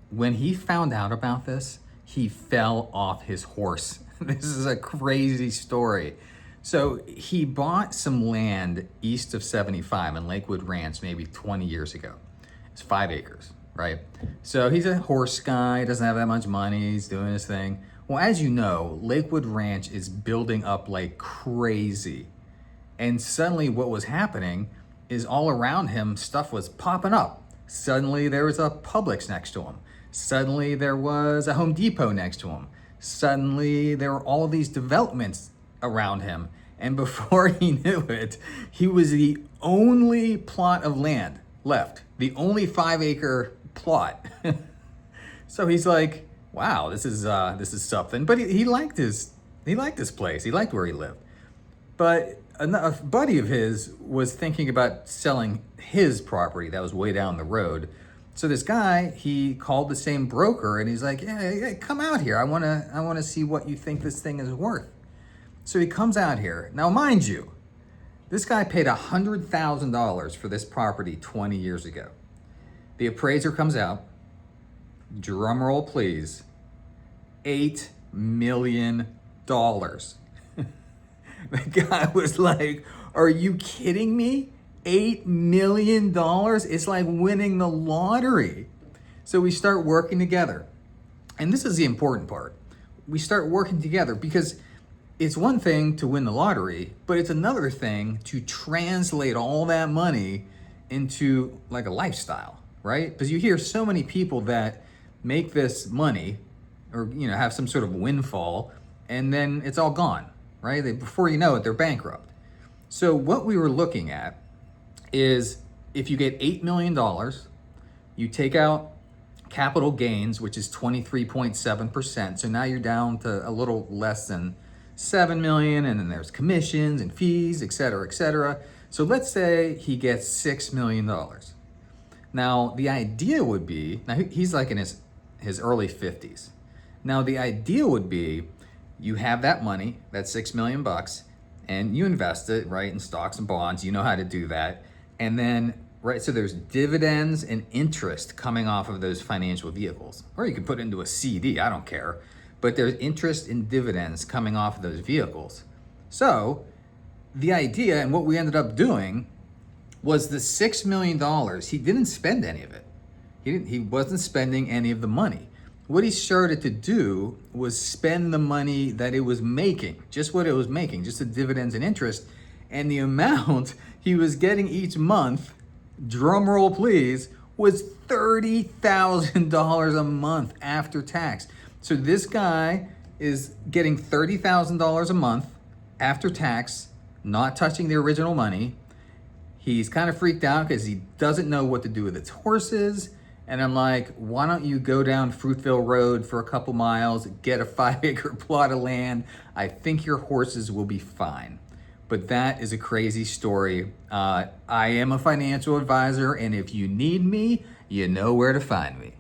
when he found out about this, he fell off his horse. This is a crazy story. So he bought some land east of 75 in Lakewood Ranch maybe 20 years ago. It's 5 acres, right? So he's a horse guy, doesn't have that much money, he's doing his thing. Well, as you know, Lakewood Ranch is building up like crazy. And suddenly what was happening is all around him, stuff was popping up. Suddenly there was a Publix next to him. Suddenly there was a Home Depot next to him. Suddenly there were all these developments around him. And before he knew it, he was the only plot of land left, the only 5-acre plot. So he's like, wow, this is something. But he liked his place. He liked where he lived. But a buddy of his was thinking about selling his property that was way down the road. So this guy, he called the same broker and he's like, yeah, come out here. I wanna see what you think this thing is worth. So he comes out here. Now, mind you, this guy paid $100,000 for this property 20 years ago. The appraiser comes out, drum roll please, $8 million. The guy was like, are you kidding me? $8 million? It's like winning the lottery. So we start working together. And this is the important part. We start working together because it's one thing to win the lottery, but it's another thing to translate all that money into like a lifestyle, right? Because you hear so many people that make this money or, have some sort of windfall and then it's all gone, right? Before you know it, they're bankrupt. So what we were looking at is if you get $8 million, you take out capital gains, which is 23.7%. So now you're down to a little less than 7 million, and then there's commissions and fees, et cetera, et cetera. So let's say he gets $6 million. Now the idea would be, now he's like in his early 50s. Now the idea would be you have that money, that $6 million bucks, and you invest it, right, in stocks and bonds. You know how to do that. And then, right, so there's dividends and interest coming off of those financial vehicles. Or you can put it into a CD, I don't care. But there's interest and dividends coming off of those vehicles. So the idea and what we ended up doing was the $6 million, he didn't spend any of it. He wasn't spending any of the money. What he started to do was spend the money that it was making, just what it was making, just the dividends and interest. And the amount he was getting each month, drum roll please, was $30,000 a month after tax. So this guy is getting $30,000 a month after tax, not touching the original money. He's kind of freaked out because he doesn't know what to do with his horses. And I'm like, why don't you go down Fruitville Road for a couple miles, get a 5-acre plot of land. I think your horses will be fine. But that is a crazy story. I am a financial advisor, and if you need me, you know where to find me.